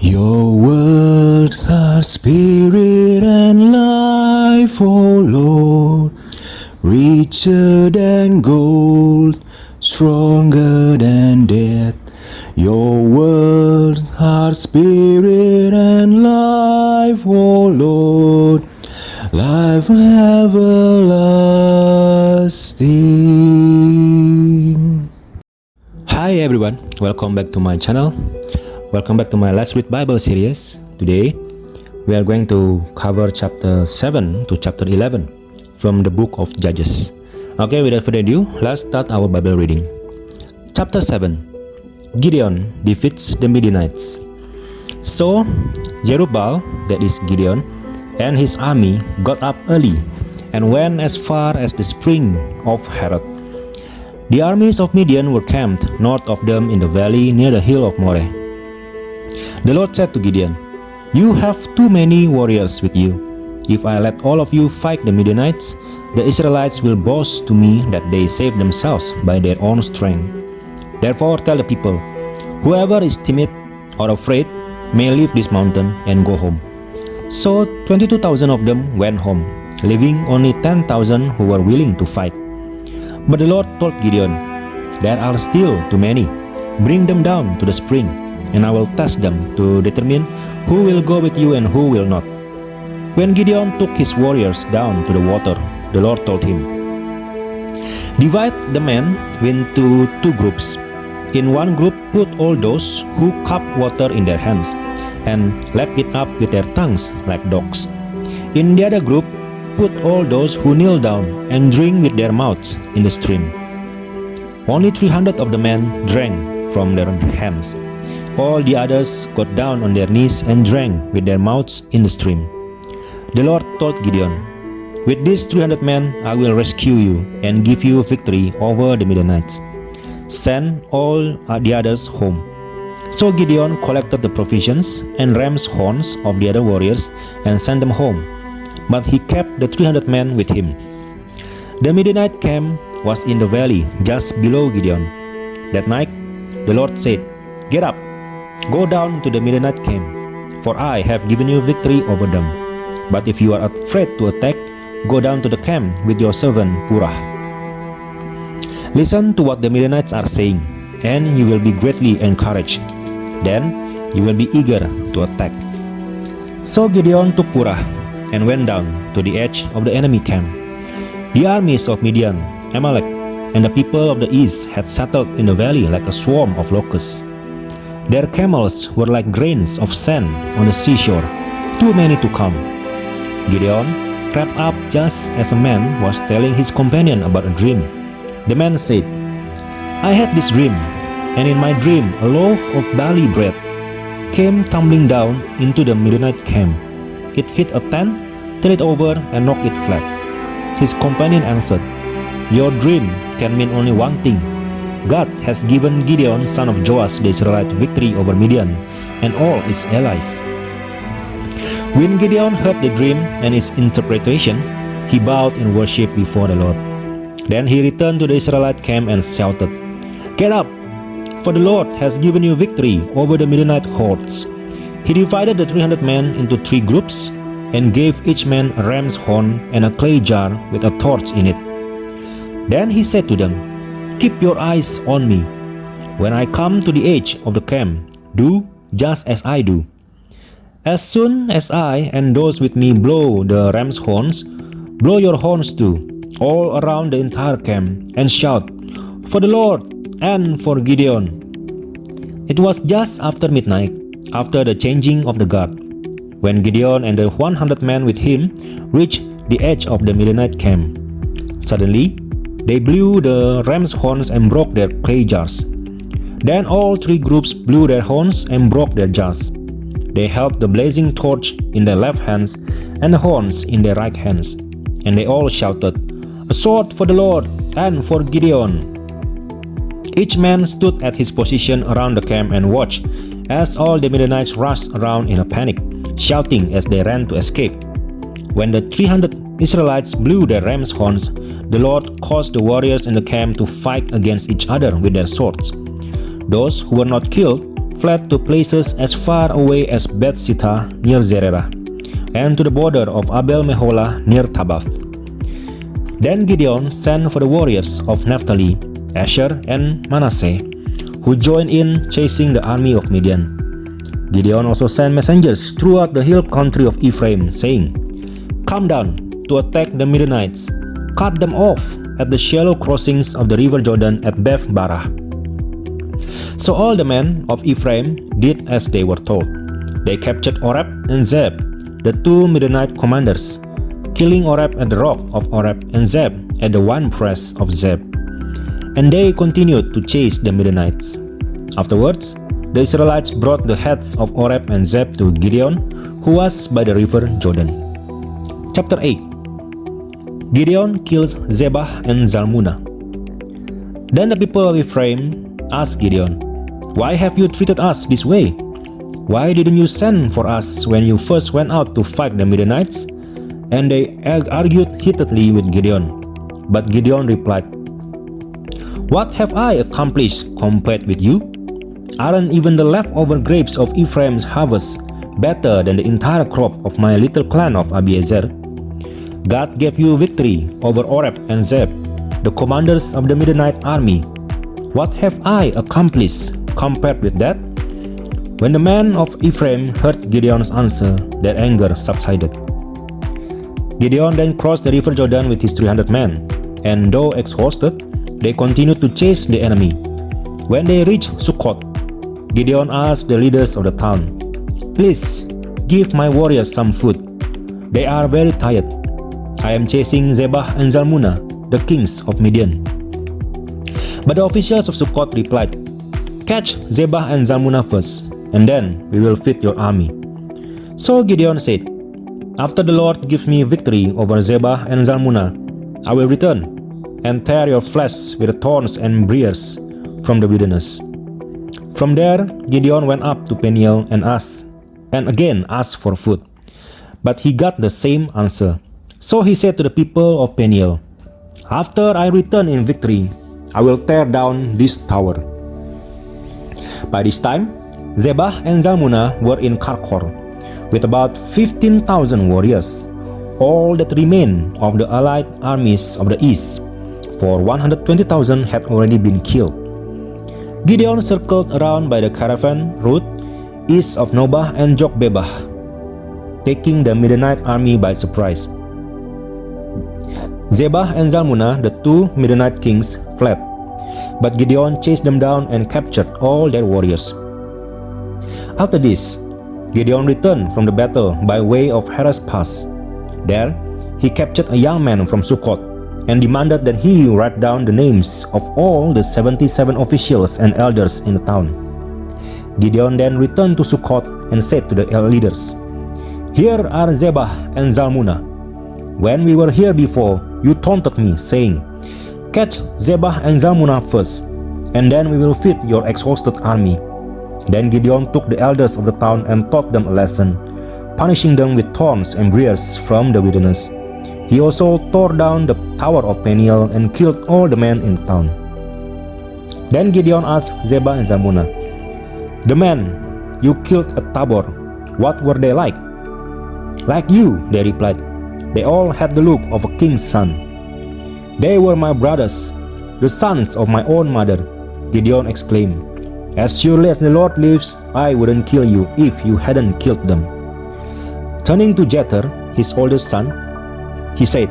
Your words are spirit and life, O Lord, richer than gold, stronger than death. Your words are spirit and life, O Lord, life everlasting. Hi everyone, welcome back to my channel. Welcome back to my Let's Read Bible series. Today, we are going to cover chapter 7 to chapter 11 from the book of Judges. Okay, without further ado, let's start our Bible reading. Chapter 7. Gideon defeats the Midianites. So, Jerubbaal, that is Gideon, and his army got up early and went as far as the spring of Harod. The armies of Midian were camped north of them in the valley near the hill of Moreh. The Lord said to Gideon, "You have too many warriors with you. If I let all of you fight the Midianites, the Israelites will boast to me that they saved themselves by their own strength. Therefore tell the people, whoever is timid or afraid may leave this mountain and go home." So 22,000 of them went home, leaving only 10,000 who were willing to fight. But the Lord told Gideon, "There are still too many. Bring them down to the spring, and I will test them to determine who will go with you and who will not." When Gideon took his warriors down to the water, the Lord told him, "Divide the men into two groups. In one group put all those who cup water in their hands and lap it up with their tongues like dogs. In the other group put all those who kneel down and drink with their mouths in the stream." Only 300 of the men drank from their hands. All the others got down on their knees and drank with their mouths in the stream. The Lord told Gideon, "With these 300 men I will rescue you and give you victory over the Midianites. Send all the others home." So Gideon collected the provisions and ram's horns of the other warriors and sent them home, but he kept the 300 men with him. The Midianite camp was in the valley just below Gideon. That night the Lord said, "Get up, go down to the Midianite camp, for I have given you victory over them. But if you are afraid to attack, go down to the camp with your servant Purah. Listen to what the Midianites are saying, and you will be greatly encouraged. Then you will be eager to attack." So Gideon took Purah and went down to the edge of the enemy camp. The armies of Midian, Amalek, and the people of the east had settled in the valley like a swarm of locusts. Their camels were like grains of sand on the seashore, too many to count. Gideon crept up just as a man was telling his companion about a dream. The man said, "I had this dream, and in my dream a loaf of barley bread came tumbling down into the Midianite camp. It hit a tent, turned it over, and knocked it flat." His companion answered, "Your dream can mean only one thing. God has given Gideon, son of Joash the Israelite, victory over Midian and all its allies." When Gideon heard the dream and its interpretation, he bowed in worship before the Lord. Then he returned to the Israelite camp and shouted, "Get up, for the Lord has given you victory over the Midianite hordes." He divided the 300 men into 3 groups and gave each man a ram's horn and a clay jar with a torch in it. Then he said to them, "Keep your eyes on me. When I come to the edge of the camp, do just as I do. As soon as I and those with me blow the ram's horns, blow your horns too, all around the entire camp, and shout, 'For the Lord and for Gideon.'" It was just after midnight, after the changing of the guard, when Gideon and the 100 men with him reached the edge of the Midianite camp. Suddenly, they blew the ram's horns and broke their clay jars. Then all 3 groups blew their horns and broke their jars. They held the blazing torch in their left hands and the horns in their right hands. And they all shouted, "A sword for the Lord and for Gideon." Each man stood at his position around the camp and watched as all the Midianites rushed around in a panic, shouting as they ran to escape. When the 300 Israelites blew their ram's horns, the Lord caused the warriors in the camp to fight against each other with their swords. Those who were not killed fled to places as far away as Beth-Shittah near Zererah, and to the border of Abel-Meholah near Tabath. Then Gideon sent for the warriors of Naphtali, Asher, and Manasseh, who joined in chasing the army of Midian. Gideon also sent messengers throughout the hill country of Ephraim, saying, "Come down to attack the Midianites, cut them off at the shallow crossings of the river Jordan at Beth-barah." So all the men of Ephraim did as they were told. They captured Oreb and Zeb, the two Midianite commanders, killing Oreb at the rock of Oreb and Zeb at the winepress of Zeb. And they continued to chase the Midianites. Afterwards, the Israelites brought the heads of Oreb and Zeb to Gideon, who was by the river Jordan. Chapter 8. Gideon kills Zebah and Zalmunna. Then the people of Ephraim asked Gideon, "Why have you treated us this way? Why didn't you send for us when you first went out to fight the Midianites?" And they argued heatedly with Gideon. But Gideon replied, "What have I accomplished compared with you? Aren't even the leftover grapes of Ephraim's harvest better than the entire crop of my little clan of Abiezer? God gave you victory over Oreb and Zeb, the commanders of the Midianite army. What have I accomplished compared with that?" When the men of Ephraim heard Gideon's answer, their anger subsided. Gideon then crossed the river Jordan with his 300 men, and though exhausted, they continued to chase the enemy. When they reached Sukkot, Gideon asked the leaders of the town, "Please, give my warriors some food. They are very tired. I am chasing Zebah and Zalmunna, the kings of Midian." But the officials of Sukkot replied, "Catch Zebah and Zalmunna first, and then we will feed your army." So Gideon said, "After the Lord gives me victory over Zebah and Zalmunna, I will return and tear your flesh with the thorns and briars from the wilderness." From there, Gideon went up to Peniel and again asked for food. But he got the same answer. So he said to the people of Peniel, "After I return in victory, I will tear down this tower." By this time, Zebah and Zalmunna were in Karkor, with about 15,000 warriors, all that remained of the allied armies of the east, for 120,000 had already been killed. Gideon circled around by the caravan route east of Nobah and Jogbebah, taking the Midianite army by surprise. Zebah and Zalmunna, the two Midianite kings, fled, but Gideon chased them down and captured all their warriors. After this, Gideon returned from the battle by way of Heres Pass. There, he captured a young man from Sukkot and demanded that he write down the names of all the 77 officials and elders in the town. Gideon then returned to Sukkot and said to the leaders, "Here are Zebah and Zalmunna. When we were here before, you taunted me, saying, 'Catch Zebah and Zalmunna first, and then we will feed your exhausted army.' Then Gideon took the elders of the town and taught them a lesson, punishing them with thorns and briars from the wilderness. He also tore down the tower of Peniel and killed all the men in the town." Then Gideon asked Zebah and Zalmunna, "The men you killed at Tabor, what were they like?" "Like you," they replied. "They all had the look of a king's son." "They were my brothers, the sons of my own mother," Gideon exclaimed. "As surely as the Lord lives, I wouldn't kill you if you hadn't killed them." Turning to Jether, his oldest son, he said,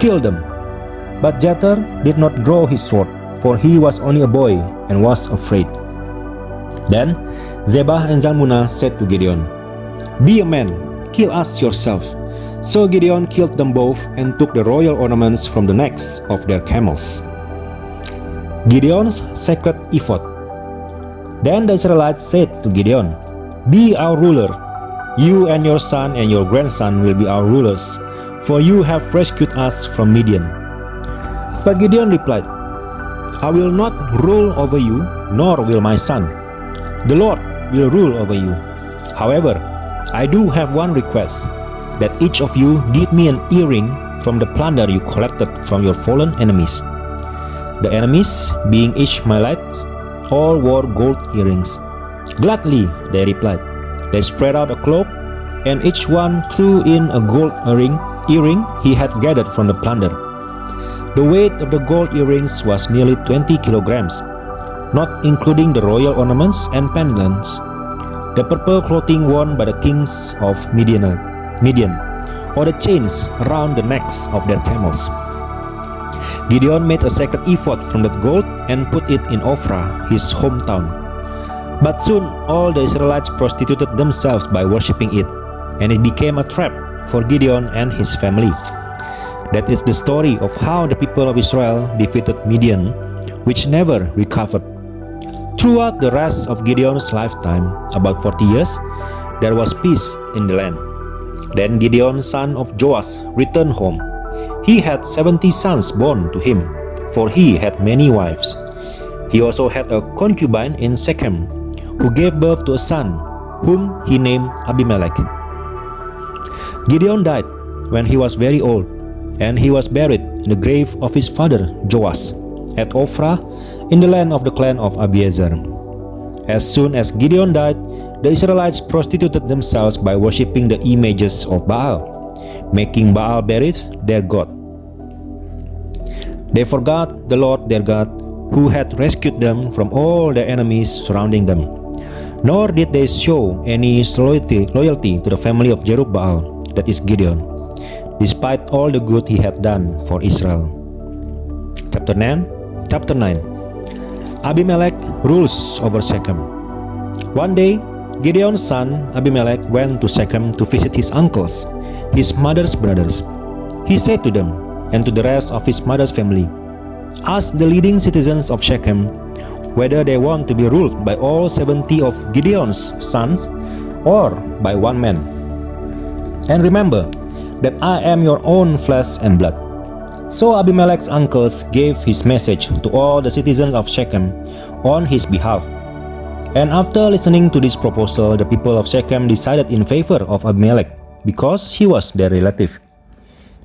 "Kill them." But Jether did not draw his sword, for he was only a boy and was afraid. Then Zebah and Zalmunna said to Gideon, "Be a man, kill us yourself." So Gideon killed them both and took the royal ornaments from the necks of their camels. Gideon's sacred ephod. Then the Israelites said to Gideon, "Be our ruler. You and your son and your grandson will be our rulers, for you have rescued us from Midian." But Gideon replied, "I will not rule over you, nor will my son. The Lord will rule over you. However, I do have one request, that each of you give me an earring from the plunder you collected from your fallen enemies." The enemies, being Ishmaelites, all wore gold earrings. "Gladly," they replied. They spread out a cloak, and each one threw in a gold earring he had gathered from the plunder. The weight of the gold earrings was nearly 20 kilograms, not including the royal ornaments and pendants, the purple clothing worn by the kings of Midian, or the chains around the necks of their camels. Gideon made a sacred ephod from that gold and put it in Ophrah, his hometown. But soon all the Israelites prostituted themselves by worshipping it, and it became a trap for Gideon and his family. That is the story of how the people of Israel defeated Midian, which never recovered. Throughout the rest of Gideon's lifetime, about 40 years, there was peace in the land. Then Gideon, son of Joash, returned home. He had 70 sons born to him, for he had many wives. He also had a concubine in Shechem, who gave birth to a son, whom he named Abimelech. Gideon died when he was very old, and he was buried in the grave of his father Joash at Ophrah in the land of the clan of Abiezer. As soon as Gideon died, the Israelites prostituted themselves by worshipping the images of Baal, making Baal Berith their god. They forgot the Lord their God, who had rescued them from all their enemies surrounding them. Nor did they show any loyalty to the family of Jerubbaal, that is Gideon, despite all the good he had done for Israel. Chapter 9. Abimelech rules over Shechem. One day, Gideon's son Abimelech went to Shechem to visit his uncles, his mother's brothers. He said to them and to the rest of his mother's family, "Ask the leading citizens of Shechem whether they want to be ruled by all 70 of Gideon's sons or by one man. And remember that I am your own flesh and blood." So Abimelech's uncles gave his message to all the citizens of Shechem on his behalf. And after listening to this proposal, the people of Shechem decided in favor of Abimelech because he was their relative.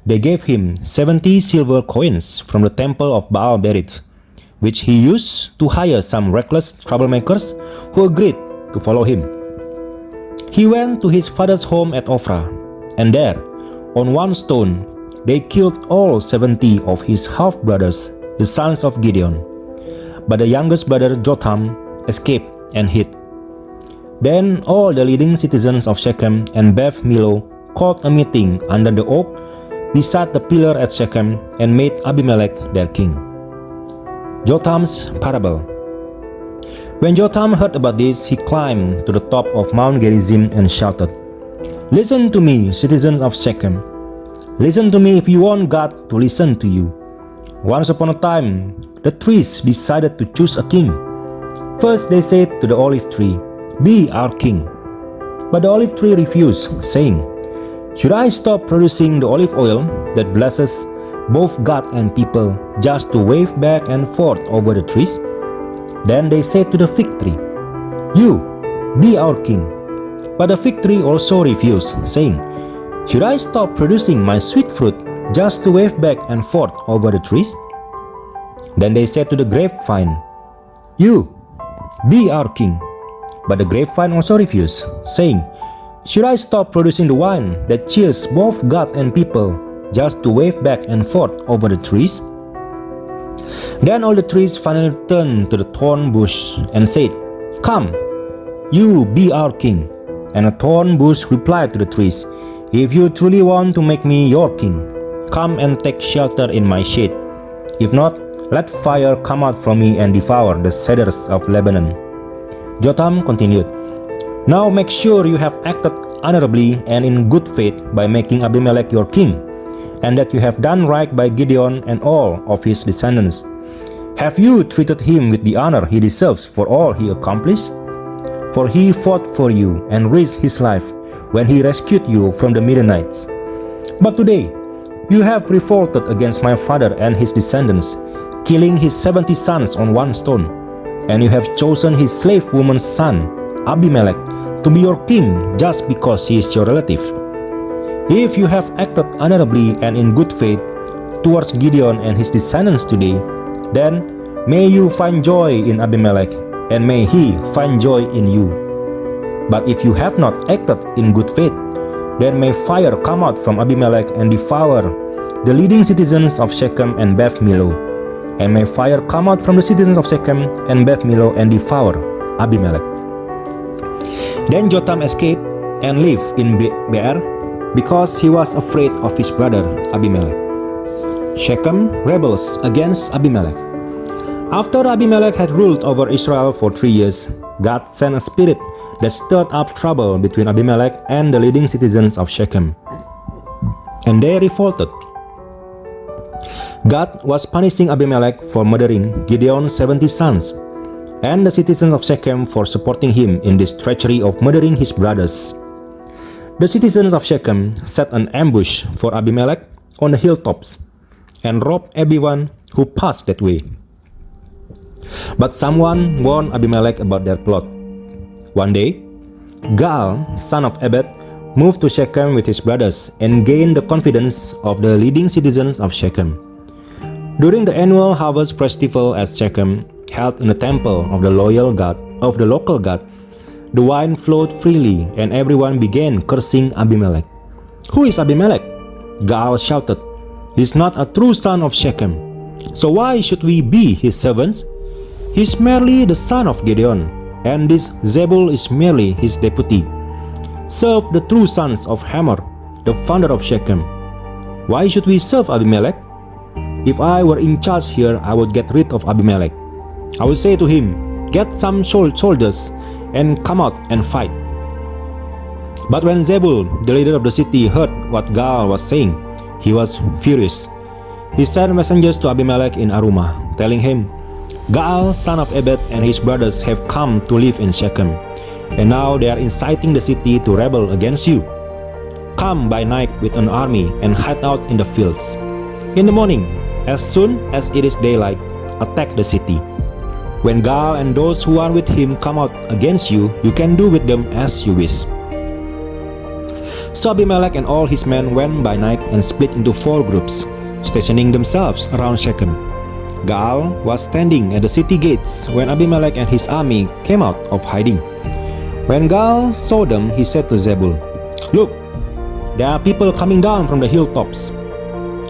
They gave him 70 silver coins from the temple of Baal Berith, which he used to hire some reckless troublemakers who agreed to follow him. He went to his father's home at Ophrah, and there, on one stone, they killed all 70 of his half-brothers, the sons of Gideon. But the youngest brother Jotham escaped and hid. Then all the leading citizens of Shechem and Beth Millo called a meeting under the oak beside the pillar at Shechem and made Abimelech their king. Jotham's parable. When Jotham heard about this, he climbed to the top of Mount Gerizim and shouted, "Listen to me, citizens of Shechem. Listen to me if you want God to listen to you. Once upon a time, the trees decided to choose a king. First they said to the olive tree, 'Be our king.' But the olive tree refused, saying, 'Should I stop producing the olive oil that blesses both God and people just to wave back and forth over the trees?' Then they said to the fig tree, 'You, be our king.' But the fig tree also refused, saying, 'Should I stop producing my sweet fruit just to wave back and forth over the trees?' Then they said to the grapevine, 'You, be our king.' But the grapevine also refused, saying, 'Should I stop producing the wine that cheers both God and people just to wave back and forth over the trees?' Then all the trees finally turned to the thorn bush and said, 'Come, you be our king.' And a thorn bush replied to the trees, 'If you truly want to make me your king, come and take shelter in my shade. If not, let fire come out from me and devour the cedars of Lebanon.' Jotham continued, 'Now make sure you have acted honorably and in good faith by making Abimelech your king, and that you have done right by Gideon and all of his descendants. Have you treated him with the honor he deserves for all he accomplished? For he fought for you and risked his life when he rescued you from the Midianites. But today, you have revolted against my father and his descendants, killing his 70 sons on one stone, and you have chosen his slave woman's son, Abimelech, to be your king just because he is your relative. If you have acted honorably and in good faith towards Gideon and his descendants today, then may you find joy in Abimelech, and may he find joy in you. But if you have not acted in good faith, then may fire come out from Abimelech and devour the leading citizens of Shechem and Beth Millo, and may fire come out from the citizens of Shechem and Beth Millo and devour Abimelech. Then Jotham escaped and lived in Beer because he was afraid of his brother Abimelech. Shechem rebels against Abimelech. After Abimelech had ruled over Israel for 3 years, God sent a spirit that stirred up trouble between Abimelech and the leading citizens of Shechem, and they revolted. God was punishing Abimelech for murdering Gideon's 70 sons, and the citizens of Shechem for supporting him in this treachery of murdering his brothers. The citizens of Shechem set an ambush for Abimelech on the hilltops and robbed everyone who passed that way. But someone warned Abimelech about their plot. One day, Gaal, son of Ebed, moved to Shechem with his brothers and gained the confidence of the leading citizens of Shechem. During the annual harvest festival at Shechem, held in the temple of the local god, the wine flowed freely and everyone began cursing Abimelech. "Who is Abimelech?" Gaal shouted. "He is not a true son of Shechem. So why should we be his servants? He is merely the son of Gideon, and this Zebul is merely his deputy. Serve the true sons of Hamor, the founder of Shechem. Why should we serve Abimelech? If I were in charge here, I would get rid of Abimelech. I would say to him, 'Get some soldiers and come out and fight.'" But when Zebul, the leader of the city, heard what Gaal was saying, he was furious. He sent messengers to Abimelech in Arumah, telling him, "Gaal, son of Ebed, and his brothers have come to live in Shechem, and now they are inciting the city to rebel against you. Come by night with an army and hide out in the fields. In the morning, as soon as it is daylight, attack the city. When Gaal and those who are with him come out against you, you can do with them as you wish." So Abimelech and all his men went by night and split into 4 groups, stationing themselves around Shechem. Gaal was standing at the city gates when Abimelech and his army came out of hiding. When Gaal saw them, he said to Zebul, "Look, there are people coming down from the hilltops."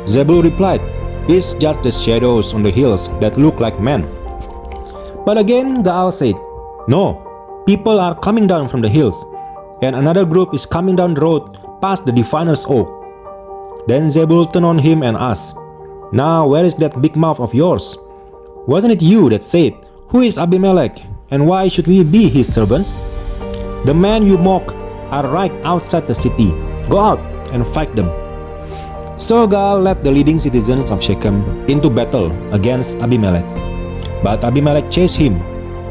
Zebul replied, "It's just the shadows on the hills that look like men." But again Gaal said, "No, people are coming down from the hills, and another group is coming down the road past the diviner's oak." Then Zebul turned on him and asked, "Now where is that big mouth of yours? Wasn't it you that said, 'Who is Abimelech, and why should we be his servants?' The men you mock are right outside the city. Go out and fight them." So Gaal led the leading citizens of Shechem into battle against Abimelech. But Abimelech chased him,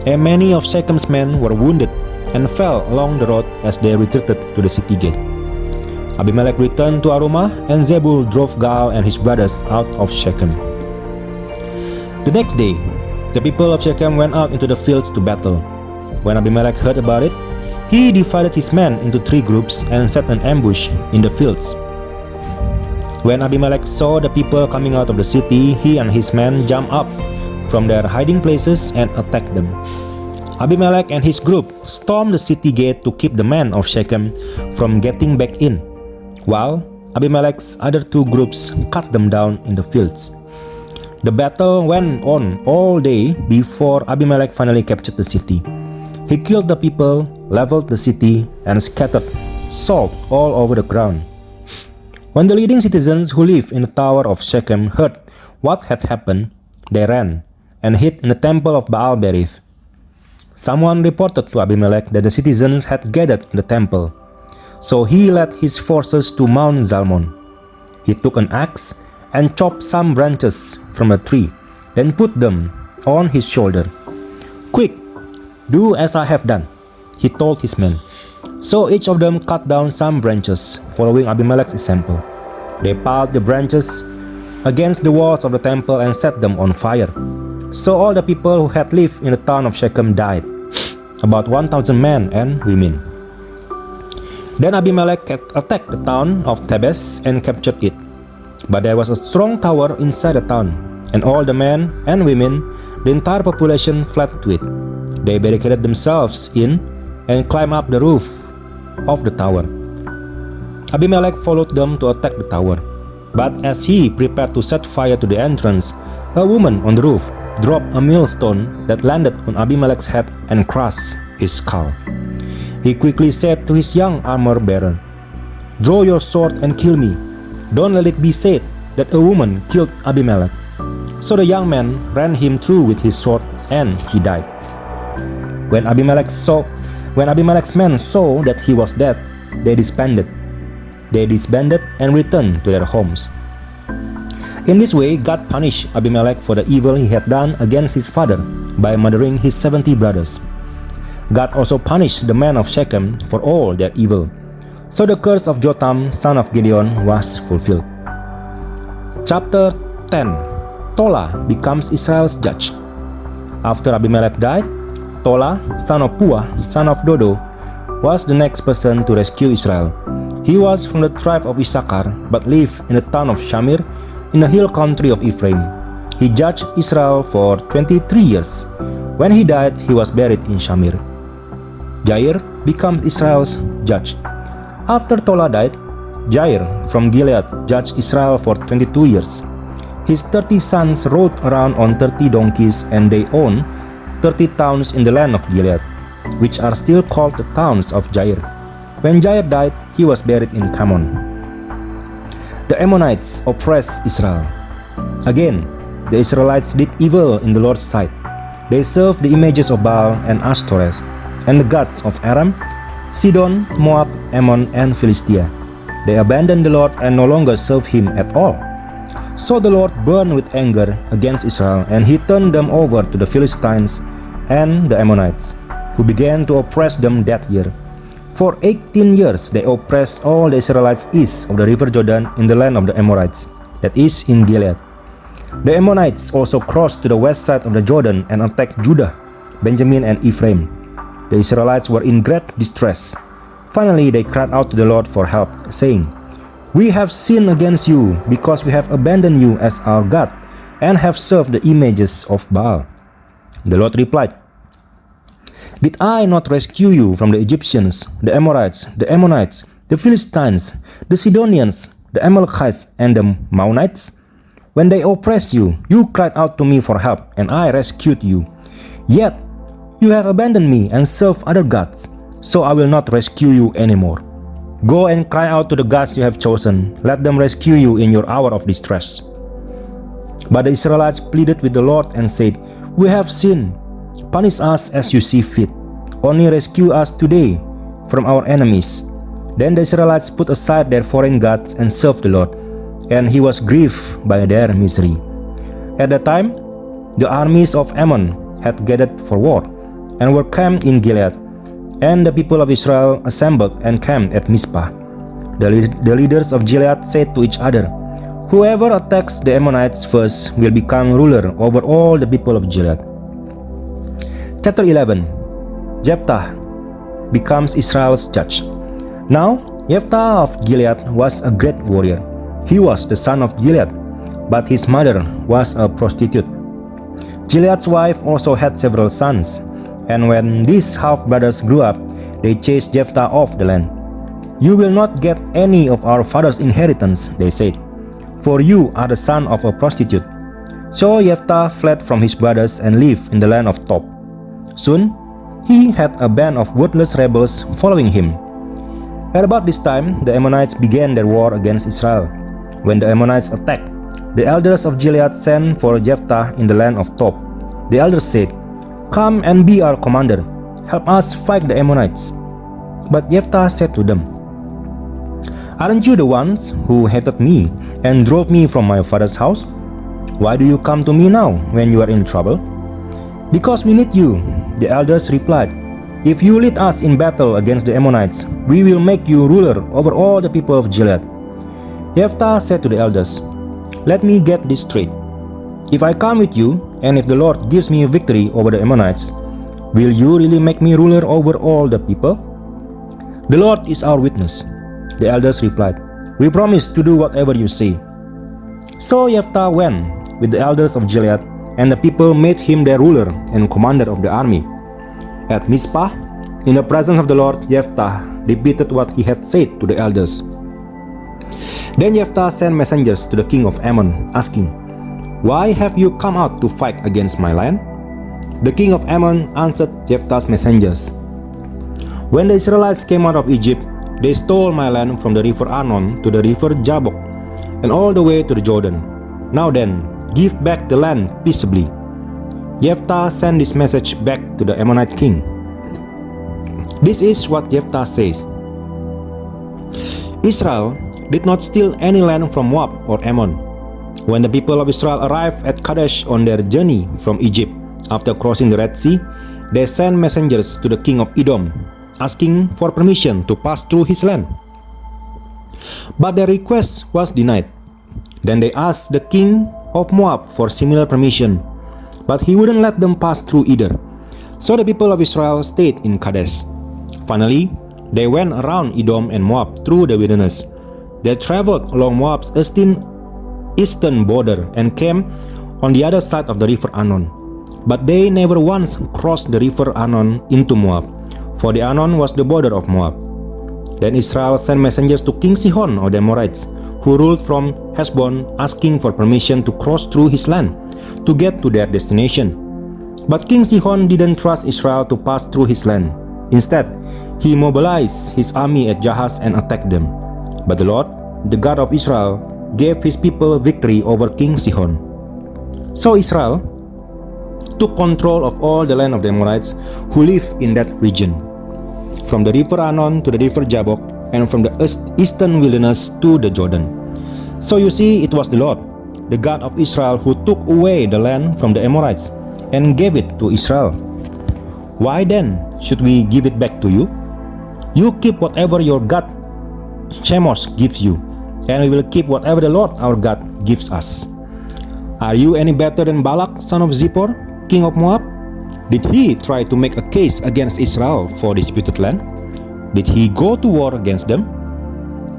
and many of Shechem's men were wounded and fell along the road as they retreated to the city gate. Abimelech returned to Arumah, and Zebul drove Gaal and his brothers out of Shechem. The next day, the people of Shechem went out into the fields to battle. When Abimelech heard about it, he divided his men into 3 groups and set an ambush in the fields. When Abimelech saw the people coming out of the city, he and his men jumped up from their hiding places and attacked them. Abimelech and his group stormed the city gate to keep the men of Shechem from getting back in, while Abimelech's other 2 groups cut them down in the fields. The battle went on all day before Abimelech finally captured the city. He killed the people, leveled the city, and scattered salt all over the ground. When the leading citizens who lived in the tower of Shechem heard what had happened, they ran and hid in the temple of Baal-berith. Someone reported to Abimelech that the citizens had gathered in the temple. So he led his forces to Mount Zalmon. He took an axe and chopped some branches from a tree, then put them on his shoulder. "Quick, do as I have done," he told his men. So each of them cut down some branches, following Abimelech's example. They piled the branches against the walls of the temple and set them on fire. So all the people who had lived in the town of Shechem died, about 1,000 men and women. Then Abimelech attacked the town of Thebes and captured it. But there was a strong tower inside the town, and all the men and women, the entire population, fled to it. They barricaded themselves in and climbed up the roof of the tower. Abimelech followed them to attack the tower. But as he prepared to set fire to the entrance, a woman on the roof dropped a millstone that landed on Abimelech's head and crushed his skull. He quickly said to his young armor-bearer, "Draw your sword and kill me. Don't let it be said that a woman killed Abimelech." So the young man ran him through with his sword, and he died. When Abimelech's men saw that he was dead, they disbanded. And returned to their homes. In this way, God punished Abimelech for the evil he had done against his father by murdering his 70 brothers. God also punished the men of Shechem for all their evil. So the curse of Jotham, son of Gideon, was fulfilled. Chapter 10. Tola becomes Israel's judge. After Abimelech died, Tola, son of Puah, son of Dodo, was the next person to rescue Israel. He was from the tribe of Issachar, but lived in the town of Shamir in the hill country of Ephraim. He judged Israel for 23 years. When he died, he was buried in Shamir. Jair becomes Israel's judge. After Tola died, Jair from Gilead judged Israel for 22 years. His 30 sons rode around on 30 donkeys, and they owned 30 towns in the land of Gilead, which are still called the towns of Jair. When Jair died, he was buried in Kamon. The Ammonites oppressed Israel. Again, the Israelites did evil in the Lord's sight. They served the images of Baal and Ashtoreth, and the gods of Aram, Sidon, Moab, Ammon, and Philistia. They abandoned the Lord and no longer served him at all. So the Lord burned with anger against Israel, and he turned them over to the Philistines and the Ammonites, who began to oppress them that year. For 18 years they oppressed all the Israelites east of the river Jordan in the land of the Amorites, that is in Gilead. The Ammonites also crossed to the west side of the Jordan and attacked Judah, Benjamin, and Ephraim. The Israelites were in great distress. Finally they cried out to the Lord for help, saying, "We have sinned against you, because we have abandoned you as our God, and have served the images of Baal." The Lord replied, "Did I not rescue you from the Egyptians, the Amorites, the Ammonites, the Philistines, the Sidonians, the Amalekites, and the Maonites? When they oppressed you, you cried out to me for help, and I rescued you. Yet you have abandoned me and served other gods, so I will not rescue you anymore. Go and cry out to the gods you have chosen. Let them rescue you in your hour of distress." But the Israelites pleaded with the Lord and said, "We have sinned. Punish us as you see fit. Only rescue us today from our enemies." Then the Israelites put aside their foreign gods and served the Lord, and he was grieved by their misery. At that time, the armies of Ammon had gathered for war, and were camped in Gilead, and the people of Israel assembled and camped at Mizpah. The leaders of Gilead said to each other, "Whoever attacks the Ammonites first will become ruler over all the people of Gilead." Chapter 11. Jephthah becomes Israel's judge. Now, Jephthah of Gilead was a great warrior. He was the son of Gilead, but his mother was a prostitute. Gilead's wife also had several sons, and when these half-brothers grew up, they chased Jephthah off the land. "You will not get any of our father's inheritance," they said, "for you are the son of a prostitute." So Jephthah fled from his brothers and lived in the land of Tob. Soon, he had a band of worthless rebels following him. At about this time, the Ammonites began their war against Israel. When the Ammonites attacked, the elders of Gilead sent for Jephthah in the land of Tob. The elders said, "Come and be our commander. Help us fight the Ammonites." But Jephthah said to them, "Aren't you the ones who hated me and drove me from my father's house? Why do you come to me now when you are in trouble?" "Because we need you," the elders replied. "If you lead us in battle against the Ammonites, we will make you ruler over all the people of Gilead." Jephthah said to the elders, "Let me get this straight. If I come with you, and if the Lord gives me victory over the Ammonites, will you really make me ruler over all the people?" "The Lord is our witness," the elders replied. "We promise to do whatever you say." So Jephthah went with the elders of Gilead, and the people made him their ruler and commander of the army. At Mizpah, In the presence of the Lord, Jephthah repeated what he had said to the elders. Then Jephthah sent messengers to the king of Ammon, asking, "Why have you come out to fight against my land?" The king of Ammon answered Jephthah's messengers, "When the Israelites came out of Egypt, they stole my land from the river Arnon to the river Jabbok, and all the way to the Jordan. Now then, give back the land peaceably." Jephthah sent this message back to the Ammonite king. This is what Jephthah says: Israel did not steal any land from Moab or Ammon. When the people of Israel arrived at Kadesh on their journey from Egypt, after crossing the Red Sea, they sent messengers to the king of Edom, asking for permission to pass through his land. But their request was denied. Then they asked the king of Moab for similar permission, but he wouldn't let them pass through either. So the people of Israel stayed in Kadesh. Finally, they went around Edom and Moab through the wilderness. They traveled along Moab's eastern border and came on the other side of the river Arnon. But they never once crossed the river Arnon into Moab, for the Arnon was the border of Moab. Then Israel sent messengers to King Sihon of the Amorites, who ruled from Heshbon, asking for permission to cross through his land to get to their destination. But King Sihon didn't trust Israel to pass through his land. Instead, he mobilized his army at Jahaz and attacked them. But the Lord, the God of Israel, gave his people victory over King Sihon. So Israel took control of all the land of the Amorites who live in that region, from the river Arnon to the river Jabbok, and from the eastern wilderness to the Jordan. So you see, it was the Lord, the God of Israel, who took away the land from the Amorites and gave it to Israel. Why then should we give it back to you? You keep whatever your God Chemosh gives you, and we will keep whatever the Lord our God gives us. Are you any better than Balak, son of Zippor, king of Moab? Did he try to make a case against Israel for disputed land? Did he go to war against them?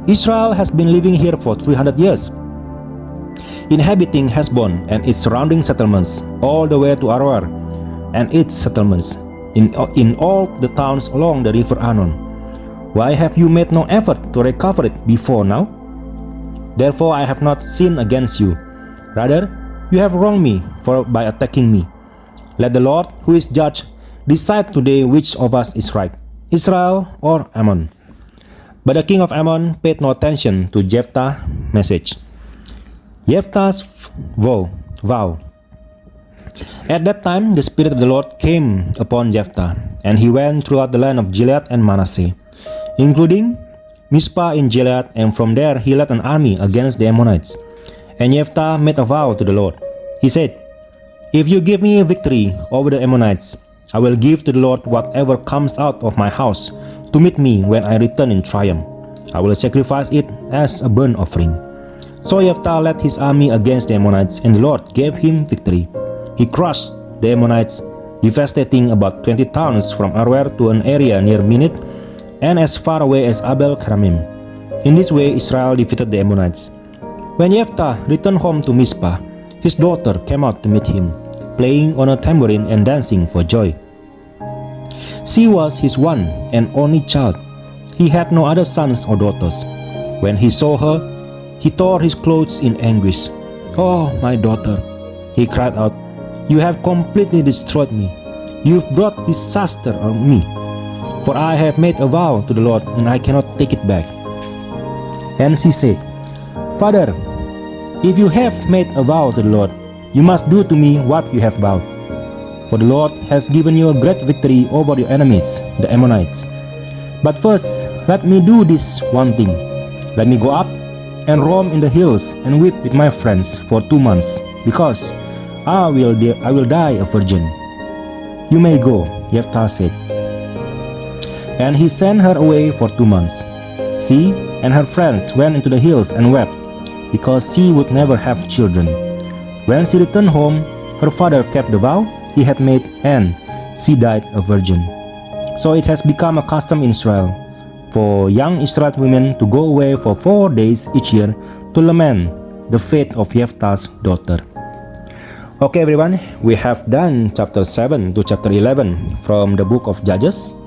Israel has been living here for 300 years, inhabiting Heshbon and its surrounding settlements, all the way to Aroer and its settlements, in all the towns along the river Arnon. Why have you made no effort to recover it before now? Therefore I have not sinned against you. Rather, you have wronged me by attacking me. Let the Lord, who is judge, decide today which of us is right, Israel or Ammon. But the king of Ammon paid no attention to Jephthah's message. Jephthah's vow. At that time, the Spirit of the Lord came upon Jephthah, and he went throughout the land of Gilead and Manasseh, including Mizpah in Gilead, and from there he led an army against the Ammonites. And Jephthah made a vow to the Lord. He said, "If you give me a victory over the Ammonites, I will give to the Lord whatever comes out of my house to meet me when I return in triumph. I will sacrifice it as a burnt offering." So Jephthah led his army against the Ammonites, and the Lord gave him victory. He crushed the Ammonites, devastating about 20 towns from Aroer to an area near Minit and as far away as Abel Keramim. In this way Israel defeated the Ammonites. When Jephthah returned home to Mizpah, his daughter came out to meet him, playing on a tambourine and dancing for joy. She was his one and only child. He had no other sons or daughters. When he saw her, he tore his clothes in anguish. "Oh, my daughter," he cried out, "you have completely destroyed me. You've brought disaster on me. For I have made a vow to the Lord, and I cannot take it back." And she said, "Father, if you have made a vow to the Lord, you must do to me what you have vowed. For the Lord has given you a great victory over your enemies, the Ammonites. But first, let me do this one thing. Let me go up and roam in the hills and weep with my friends for 2 months, because I will die a virgin." "You may go," Jephthah said. And he sent her away for 2 months. She and her friends went into the hills and wept, because she would never have children. When she returned home, her father kept the vow he had made, and she died a virgin. So it has become a custom in Israel for young Israelite women to go away for 4 days each year to lament the fate of Jephthah's daughter. Okay everyone, we have done chapter 7 to chapter 11 from the book of Judges.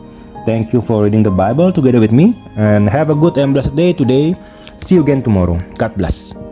Thank you for reading the Bible together with me, and have a good and blessed day today. See you again tomorrow. God bless.